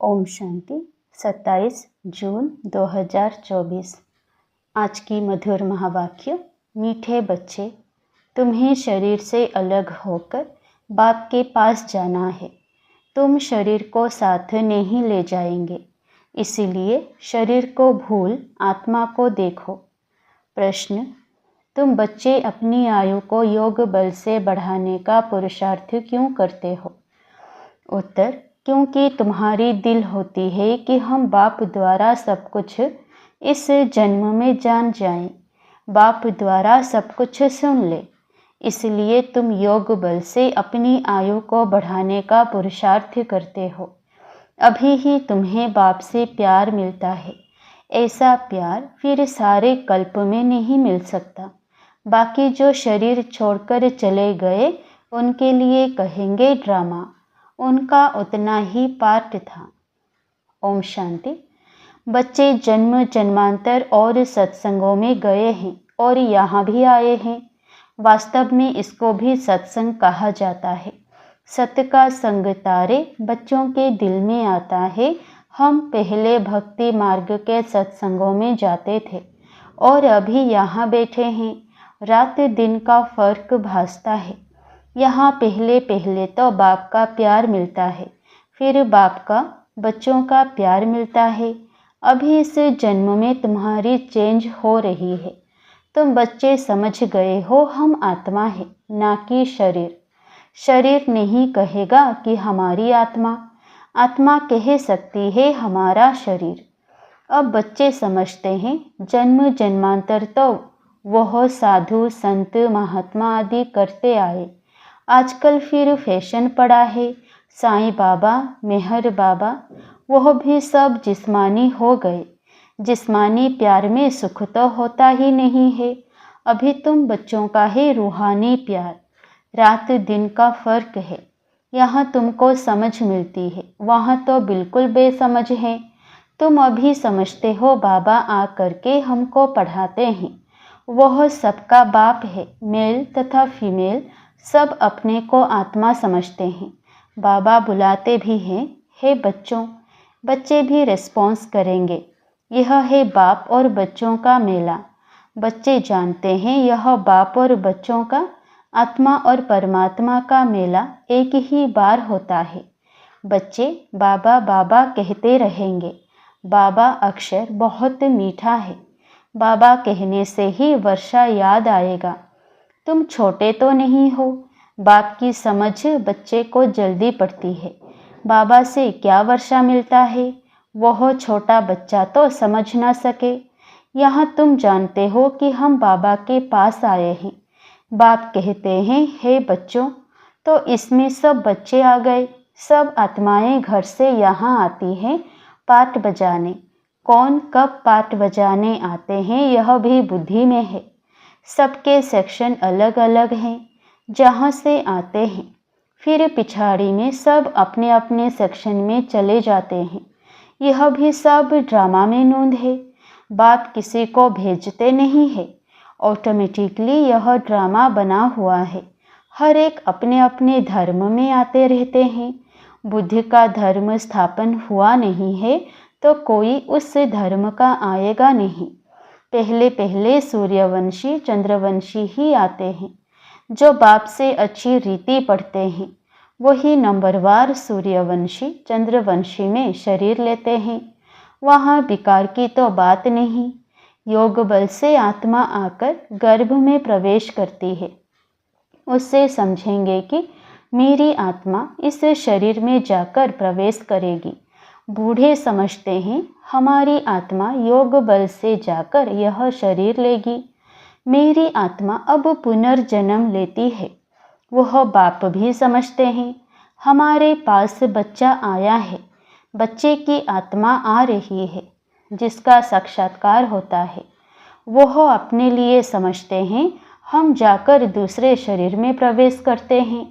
ओम शांति 27 जून 2024। आज की मधुर महावाक्य। मीठे बच्चे, तुम्हें शरीर से अलग होकर बाप के पास जाना है। तुम शरीर को साथ नहीं ले जाएंगे, इसीलिए शरीर को भूल आत्मा को देखो। प्रश्न, तुम बच्चे अपनी आयु को योग बल से बढ़ाने का पुरुषार्थ क्यों करते हो? उत्तर, क्योंकि तुम्हारी दिल होती है कि हम बाप द्वारा सब कुछ इस जन्म में जान जाएं, बाप द्वारा सब कुछ सुन ले। इसलिए तुम योग बल से अपनी आयु को बढ़ाने का पुरुषार्थ करते हो। अभी ही तुम्हें बाप से प्यार मिलता है। ऐसा प्यार फिर सारे कल्प में नहीं मिल सकता। बाकी जो शरीर छोड़कर चले गए उनके लिए कहेंगे ड्रामा, उनका उतना ही पार्ट था। ओम शांति। बच्चे जन्म जन्मांतर और सत्संगों में गए हैं और यहाँ भी आए हैं। वास्तव में इसको भी सत्संग कहा जाता है। सत्य का संग तारे बच्चों के दिल में आता है। हम पहले भक्ति मार्ग के सत्संगों में जाते थे और अभी यहाँ बैठे हैं। रात दिन का फर्क भासता है। यहाँ पहले पहले तो बाप का प्यार मिलता है, फिर बाप का बच्चों का प्यार मिलता है। अभी इस जन्म में तुम्हारी चेंज हो रही है। तुम बच्चे समझ गए हो हम आत्मा है, ना कि शरीर। शरीर नहीं कहेगा कि हमारी आत्मा, आत्मा कह सकती है हमारा शरीर। अब बच्चे समझते हैं जन्म जन्मांतर तो वह साधु संत महात्मा आदि करते आए। आजकल फिर फैशन पड़ा है। साईं बाबा, मेहर बाबा, वह भी सब जिस्मानी हो गए। जिस्मानी प्यार में सुख तो होता ही नहीं है। अभी तुम बच्चों का है रूहानी प्यार। रात दिन का फर्क है। यहाँ तुमको समझ मिलती है, वहाँ तो बिल्कुल बेसमझ है। तुम अभी समझते हो बाबा आ करके हमको पढ़ाते हैं। वह सबका बाप है। मेल तथा फीमेल सब अपने को आत्मा समझते हैं। बाबा बुलाते भी हैं, हे बच्चों। बच्चे भी रिस्पॉन्स करेंगे। यह है बाप और बच्चों का मेला। बच्चे जानते हैं यह बाप और बच्चों का, आत्मा और परमात्मा का मेला एक ही बार होता है। बच्चे बाबा बाबा कहते रहेंगे। बाबा अक्षर बहुत मीठा है। बाबा कहने से ही वर्षा याद आएगा। तुम छोटे तो नहीं हो। बाप की समझ बच्चे को जल्दी पड़ती है। बाबा से क्या वर्षा मिलता है, वह छोटा बच्चा तो समझ ना सके। यहाँ तुम जानते हो कि हम बाबा के पास आए हैं। बाप कहते हैं, हे बच्चों, तो इसमें सब बच्चे आ गए। सब आत्माएं घर से यहाँ आती हैं पाठ बजाने। कौन कब पाठ बजाने आते हैं यह भी बुद्धि में है। सबके सेक्शन अलग अलग हैं जहाँ से आते हैं। फिर पिछाड़ी में सब अपने अपने सेक्शन में चले जाते हैं। यह भी सब ड्रामा में नोंद है। बाप किसी को भेजते नहीं है, ऑटोमेटिकली यह ड्रामा बना हुआ है। हर एक अपने अपने धर्म में आते रहते हैं। बुद्ध का धर्म स्थापन हुआ नहीं है तो कोई उस धर्म का आएगा नहीं। पहले पहले सूर्यवंशी चंद्रवंशी ही आते हैं। जो बाप से अच्छी रीति पढ़ते हैं वही नंबरवार सूर्यवंशी चंद्रवंशी में शरीर लेते हैं। वहाँ विकार की तो बात नहीं। योग बल से आत्मा आकर गर्भ में प्रवेश करती है। उससे समझेंगे कि मेरी आत्मा इस शरीर में जाकर प्रवेश करेगी। बूढ़े समझते हैं हमारी आत्मा योग बल से जाकर यह शरीर लेगी। मेरी आत्मा अब पुनर्जन्म लेती है। वह बाप भी समझते हैं हमारे पास बच्चा आया है। बच्चे की आत्मा आ रही है जिसका साक्षात्कार होता है। वह अपने लिए समझते हैं हम जाकर दूसरे शरीर में प्रवेश करते हैं।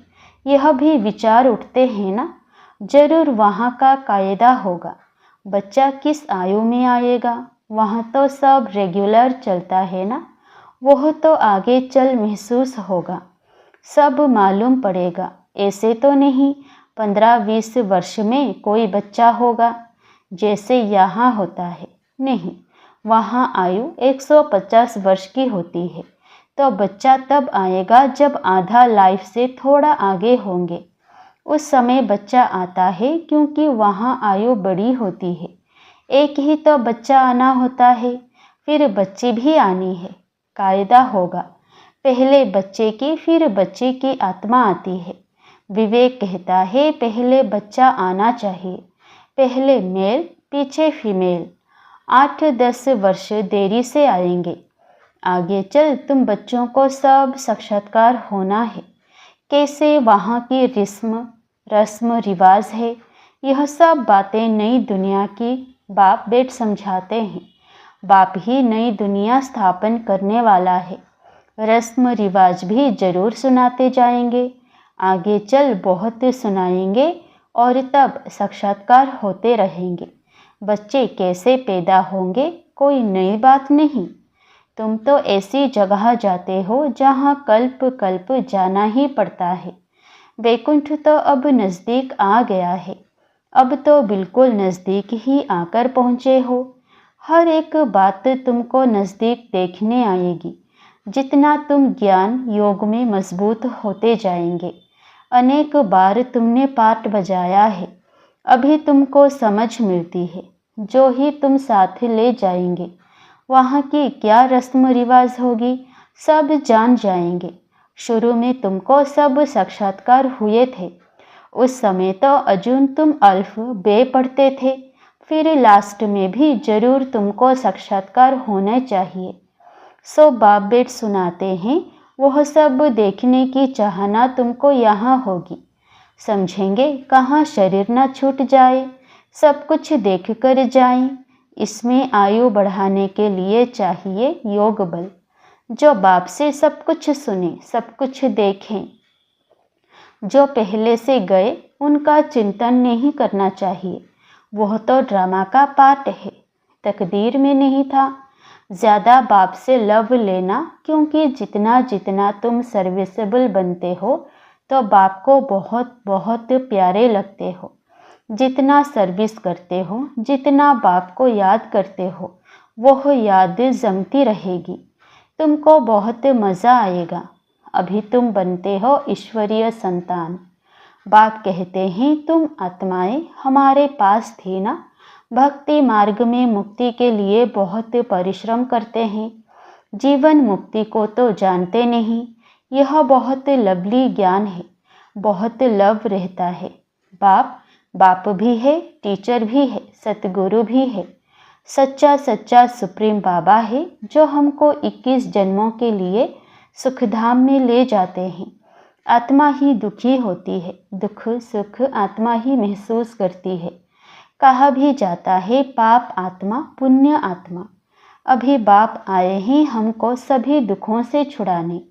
यह भी विचार उठते हैं ना, जरूर वहाँ का कायदा होगा। बच्चा किस आयु में आएगा, वहाँ तो सब रेगुलर चलता है ना। वह तो आगे चल महसूस होगा, सब मालूम पड़ेगा। ऐसे तो नहीं 15-20 वर्ष में कोई बच्चा होगा जैसे यहाँ होता है? नहीं, वहाँ आयु 150 वर्ष की होती है। तो बच्चा तब आएगा जब आधा लाइफ से थोड़ा आगे होंगे। उस समय बच्चा आता है क्योंकि वहाँ आयु बड़ी होती है। एक ही तो बच्चा आना होता है, फिर बच्ची भी आनी है। कायदा होगा, पहले बच्चे की फिर बच्चे की आत्मा आती है। विवेक कहता है पहले बच्चा आना चाहिए, पहले मेल पीछे फीमेल। 8-10 वर्ष देरी से आएंगे। आगे चल तुम बच्चों को सब साक्षात्कार होना है। कैसे वहाँ की रस्म रिवाज है, यह सब बातें नई दुनिया की बाप बेट समझाते हैं। बाप ही नई दुनिया स्थापन करने वाला है। रस्म रिवाज भी जरूर सुनाते जाएंगे। आगे चल बहुत सुनाएंगे और तब साक्षात्कार होते रहेंगे। बच्चे कैसे पैदा होंगे कोई नई बात नहीं। तुम तो ऐसी जगह जाते हो जहाँ कल्प कल्प जाना ही पड़ता है। वैकुंठ तो अब नज़दीक आ गया है। अब तो बिल्कुल नज़दीक ही आकर पहुँचे हो। हर एक बात तुमको नज़दीक देखने आएगी जितना तुम ज्ञान योग में मजबूत होते जाएंगे। अनेक बार तुमने पाठ बजाया है, अभी तुमको समझ मिलती है। जो ही तुम साथ ले जाएंगे, वहाँ की क्या रस्म रिवाज होगी सब जान जाएंगे। शुरू में तुमको सब साक्षात्कार हुए थे। उस समय तो अजून तुम अल्फ बे पढ़ते थे। फिर लास्ट में भी जरूर तुमको साक्षात्कार होना चाहिए। सो बाप बेट सुनाते हैं, वह सब देखने की चाहना तुमको यहाँ होगी। समझेंगे कहाँ शरीर न छूट जाए, सब कुछ देख कर जाएं। इसमें आयु बढ़ाने के लिए चाहिए योग बल। जो बाप से सब कुछ सुने, सब कुछ देखें। जो पहले से गए उनका चिंतन नहीं करना चाहिए, वह तो ड्रामा का पार्ट है, तकदीर में नहीं था। ज़्यादा बाप से लव लेना, क्योंकि जितना जितना तुम सर्विसेबल बनते हो तो बाप को बहुत बहुत प्यारे लगते हो। जितना सर्विस करते हो, जितना बाप को याद करते हो, वह याद जमती रहेगी। तुमको बहुत मज़ा आएगा। अभी तुम बनते हो ईश्वरीय संतान। बाप कहते हैं तुम आत्माएं हमारे पास थी ना, भक्ति मार्ग में मुक्ति के लिए बहुत परिश्रम करते हैं। जीवन मुक्ति को तो जानते नहीं। यह बहुत लवली ज्ञान है, बहुत लव रहता है। बाप भी है, टीचर भी है, सतगुरु भी है। सच्चा सुप्रीम बाबा है जो हमको 21 जन्मों के लिए सुखधाम में ले जाते हैं। आत्मा ही दुखी होती है, दुख सुख आत्मा ही महसूस करती है। कहा भी जाता है पाप आत्मा पुण्य आत्मा। अभी बाप आए हैं हमको सभी दुखों से छुड़ाने।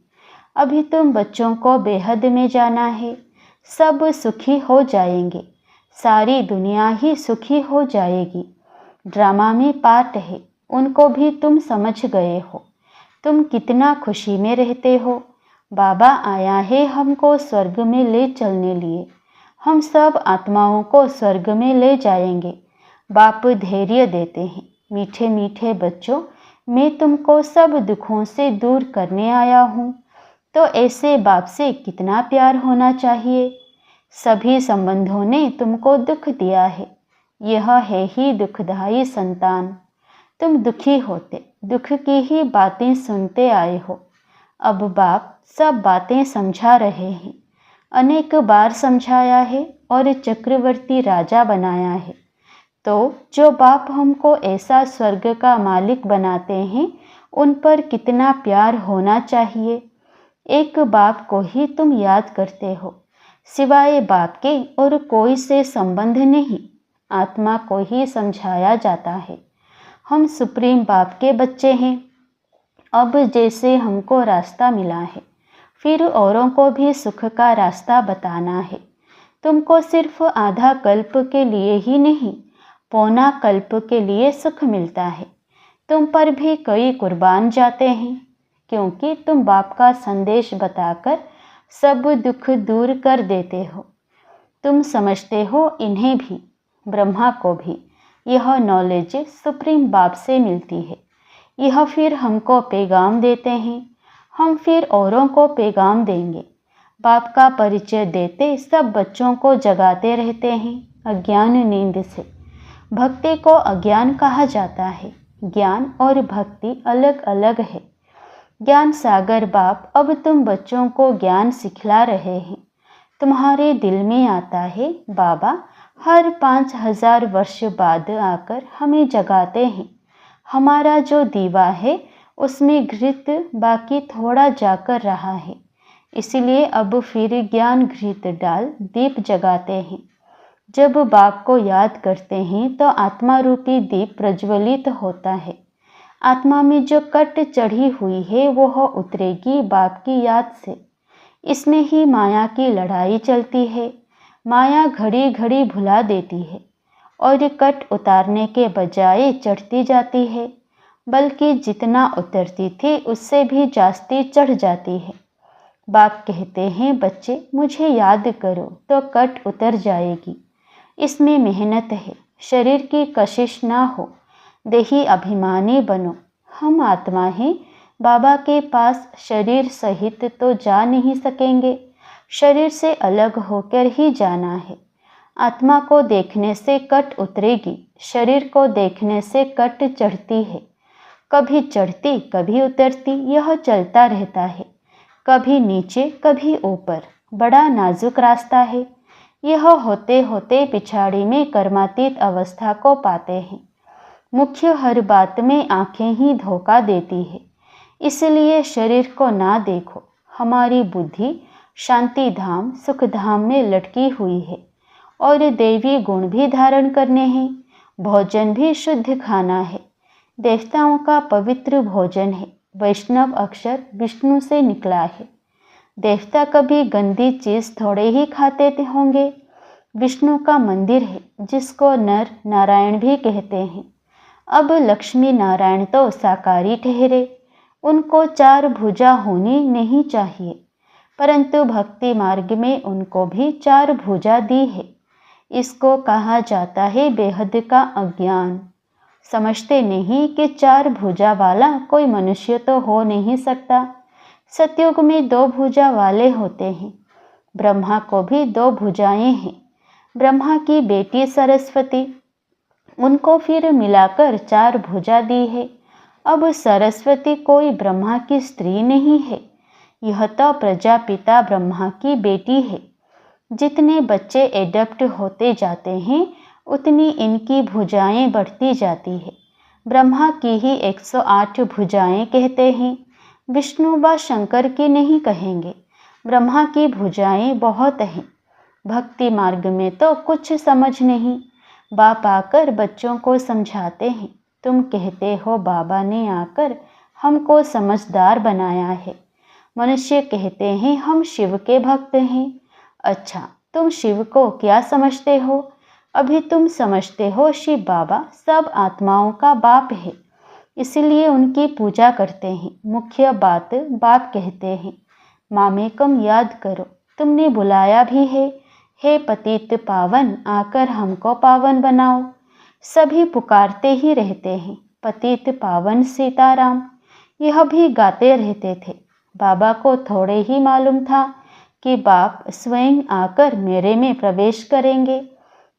अभी तुम बच्चों को बेहद में जाना है। सब सुखी हो जाएंगे, सारी दुनिया ही सुखी हो जाएगी। ड्रामा में पार्ट है, उनको भी तुम समझ गए हो। तुम कितना खुशी में रहते हो। बाबा आया है हमको स्वर्ग में ले चलने लिए। हम सब आत्माओं को स्वर्ग में ले जाएंगे। बाप धैर्य देते हैं, मीठे मीठे बच्चों, मैं तुमको सब दुखों से दूर करने आया हूँ। तो ऐसे बाप से कितना प्यार होना चाहिए। सभी संबंधों ने तुमको दुख दिया है, यह है ही दुखदायी संतान। तुम दुखी होते, दुख की ही बातें सुनते आए हो। अब बाप सब बातें समझा रहे हैं, अनेक बार समझाया है और चक्रवर्ती राजा बनाया है। तो जो बाप हमको ऐसा स्वर्ग का मालिक बनाते हैं, उन पर कितना प्यार होना चाहिए। एक बाप को ही तुम याद करते हो, सिवाय बाप के और कोई से संबंध नहीं। आत्मा को ही समझाया जाता है। हम सुप्रीम बाप के बच्चे हैं। अब जैसे हमको रास्ता मिला है, फिर औरों को भी सुख का रास्ता बताना है। तुमको सिर्फ आधा कल्प के लिए ही नहीं, पौना कल्प के लिए सुख मिलता है। तुम पर भी कई कुर्बान जाते हैं, क्योंकि तुम बाप का संदेश बताकर सब दुख दूर कर देते हो। तुम समझते हो इन्हें भी, ब्रह्मा को भी। यह नॉलेज सुप्रीम बाप से मिलती है। यह फिर हमको पैगाम देते हैं, हम फिर औरों को पैगाम देंगे। बाप का परिचय देते सब बच्चों को जगाते रहते हैं अज्ञान नींद से। भक्ति को अज्ञान कहा जाता है। ज्ञान और भक्ति अलग अलग है। ज्ञान सागर बाप अब तुम बच्चों को ज्ञान सिखला रहे हैं। तुम्हारे दिल में आता है बाबा हर 5000 वर्ष बाद आकर हमें जगाते हैं। हमारा जो दीवा है उसमें घृत बाकी थोड़ा जाकर रहा है, इसलिए अब फिर ज्ञान घृत डाल दीप जगाते हैं। जब बाप को याद करते हैं तो आत्मा रूपी दीप प्रज्वलित होता है। आत्मा में जो कट चढ़ी हुई है वह उतरेगी बाप की याद से। इसमें ही माया की लड़ाई चलती है। माया घड़ी घड़ी भुला देती है और कट उतारने के बजाय चढ़ती जाती है, बल्कि जितना उतरती थी उससे भी जास्ती चढ़ जाती है। बाप कहते हैं बच्चे मुझे याद करो तो कट उतर जाएगी। इसमें मेहनत है। शरीर की कशिश ना हो, देही अभिमानी बनो। हम आत्मा हैं, बाबा के पास शरीर सहित तो जा नहीं सकेंगे। शरीर से अलग होकर ही जाना है। आत्मा को देखने से कट उतरेगी, शरीर को देखने से कट चढ़ती है। कभी चढ़ती कभी उतरती, यह चलता रहता है। कभी नीचे कभी ऊपर, बड़ा नाजुक रास्ता है। यह होते होते पिछाड़ी में कर्मातीत अवस्था को पाते हैं। मुख्य हर बात में आंखें ही धोखा देती है, इसलिए शरीर को ना देखो। हमारी बुद्धि शांति धाम सुख धाम में लटकी हुई है और देवी गुण भी धारण करने हैं। भोजन भी शुद्ध खाना है, देवताओं का पवित्र भोजन है। वैष्णव अक्षर विष्णु से निकला है। देवता कभी गंदी चीज थोड़े ही खाते होंगे। विष्णु का मंदिर है जिसको नर नारायण भी कहते हैं। अब लक्ष्मी नारायण तो साकारी ठहरे, उनको 4 भुजा होनी नहीं चाहिए, परंतु भक्ति मार्ग में उनको भी 4 भुजा दी है। इसको कहा जाता है बेहद का अज्ञान। समझते नहीं कि 4 भुजा वाला कोई मनुष्य तो हो नहीं सकता। सतयुग में 2 भुजा वाले होते हैं। ब्रह्मा को भी 2 भुजाएं हैं। ब्रह्मा की बेटी सरस्वती, उनको फिर मिलाकर 4 भुजा दी है। अब सरस्वती कोई ब्रह्मा की स्त्री नहीं है, यह तो प्रजापिता ब्रह्मा की बेटी है। जितने बच्चे एडप्ट होते जाते हैं उतनी इनकी भुजाएं बढ़ती जाती है। ब्रह्मा की ही 108 भुजाएं कहते हैं, विष्णु व शंकर की नहीं कहेंगे। ब्रह्मा की भुजाएं बहुत हैं। भक्ति मार्ग में तो कुछ समझ नहीं। बाप आकर बच्चों को समझाते हैं। तुम कहते हो बाबा ने आकर हमको समझदार बनाया है। मनुष्य कहते हैं हम शिव के भक्त हैं। अच्छा, तुम शिव को क्या समझते हो? अभी तुम समझते हो शिव बाबा सब आत्माओं का बाप है, इसलिए उनकी पूजा करते हैं। मुख्य बात बाप कहते हैं मामेकम याद करो। तुमने बुलाया भी है, हे पतित पावन आकर हमको पावन बनाओ। सभी पुकारते ही रहते हैं पतित पावन सीताराम। यह भी गाते रहते थे। बाबा को थोड़े ही मालूम था कि बाप स्वयं आकर मेरे में प्रवेश करेंगे।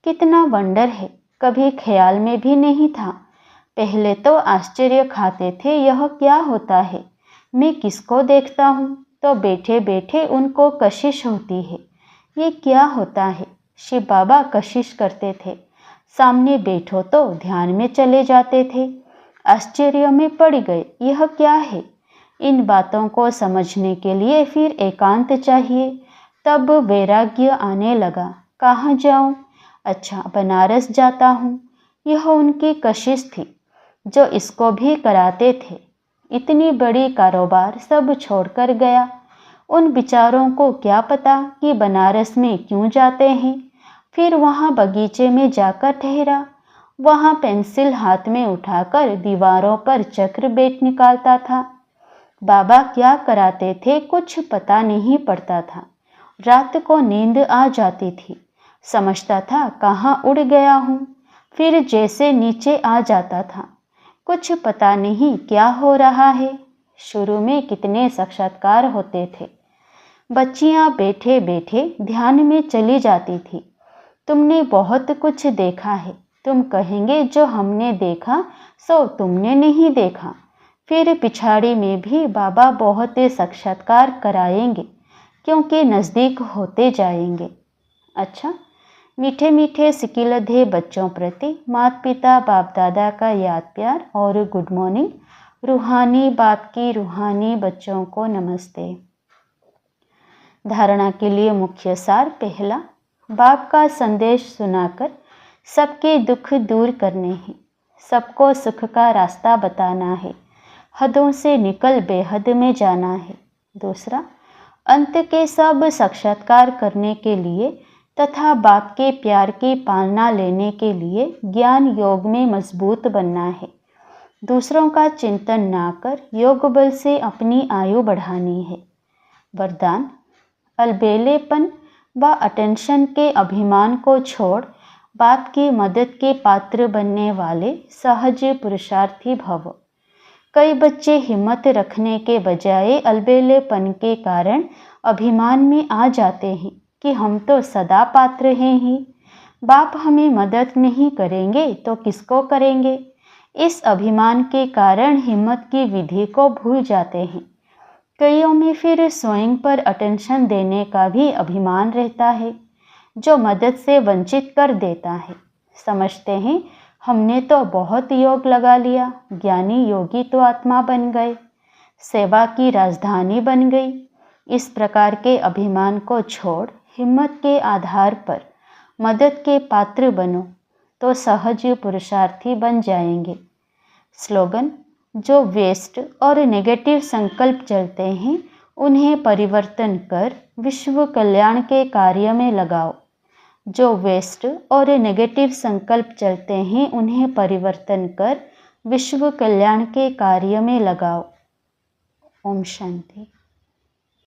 कितना वंडर है, कभी ख्याल में भी नहीं था। पहले तो आश्चर्य खाते थे, यह क्या होता है, मैं किसको देखता हूँ तो बैठे बैठे उनको कशिश होती है। ये क्या होता है? शिव बाबा कशिश करते थे, सामने बैठो तो ध्यान में चले जाते थे। आश्चर्य में पड़ गए, यह क्या है? इन बातों को समझने के लिए फिर एकांत चाहिए। तब वैराग्य आने लगा। कहाँ जाऊँ? अच्छा, बनारस जाता हूँ। यह उनकी कशिश थी जो इसको भी कराते थे। इतनी बड़ी कारोबार सब छोड़कर गया। उन बिचारों को क्या पता कि बनारस में क्यों जाते हैं। फिर वहाँ बगीचे में जाकर ठहरा। वहाँ पेंसिल हाथ में उठाकर दीवारों पर चक्र बेट निकालता था। बाबा क्या कराते थे कुछ पता नहीं पड़ता था। रात को नींद आ जाती थी। समझता था कहाँ उड़ गया हूँ, फिर जैसे नीचे आ जाता था। कुछ पता नहीं क्या हो रहा है। शुरू में कितने साक्षात्कार होते थे। बच्चियाँ बैठे बैठे ध्यान में चली जाती थी। तुमने बहुत कुछ देखा है। तुम कहेंगे जो हमने देखा सो तुमने नहीं देखा। फिर पिछाड़ी में भी बाबा बहुत साक्षात्कार कराएंगे, क्योंकि नज़दीक होते जाएंगे। अच्छा, मीठे मीठे सिकिलधे बच्चों प्रति माता पिता बाप दादा का याद प्यार और गुड मॉर्निंग। रूहानी बाप की रूहानी बच्चों को नमस्ते। धारणा के लिए मुख्य सार। पहला, बाप का संदेश सुनाकर सबके दुख दूर करने हैं, सबको सुख का रास्ता बताना है, हदों से निकल बेहद में जाना है। दूसरा, अंत के सब साक्षात्कार करने के लिए तथा बाप के प्यार की पालना लेने के लिए ज्ञान योग में मजबूत बनना है। दूसरों का चिंतन ना कर योग बल से अपनी आयु बढ़ानी है। वरदान, अलबेलेपन व अटेंशन के अभिमान को छोड़ बाप की मदद के पात्र बनने वाले सहज पुरुषार्थी भव। कई बच्चे हिम्मत रखने के बजाय अलबेलेपन के कारण अभिमान में आ जाते हैं कि हम तो सदा पात्र हैं ही, बाप हमें मदद नहीं करेंगे तो किसको करेंगे। इस अभिमान के कारण हिम्मत की विधि को भूल जाते हैं। कईयों में फिर स्वयं पर अटेंशन देने का भी अभिमान रहता है, जो मदद से वंचित कर देता है। समझते हैं हमने तो बहुत योग लगा लिया, ज्ञानी योगी तो आत्मा बन गए, सेवा की राजधानी बन गई। इस प्रकार के अभिमान को छोड़ हिम्मत के आधार पर मदद के पात्र बनो तो सहज पुरुषार्थी बन जाएंगे। स्लोगन, जो वेस्ट और नेगेटिव संकल्प चलते हैं उन्हें परिवर्तन कर विश्व कल्याण के कार्य में लगाओ। जो वेस्ट और नेगेटिव संकल्प चलते हैं उन्हें परिवर्तन कर विश्व कल्याण के कार्य में लगाओ। ओम शांति।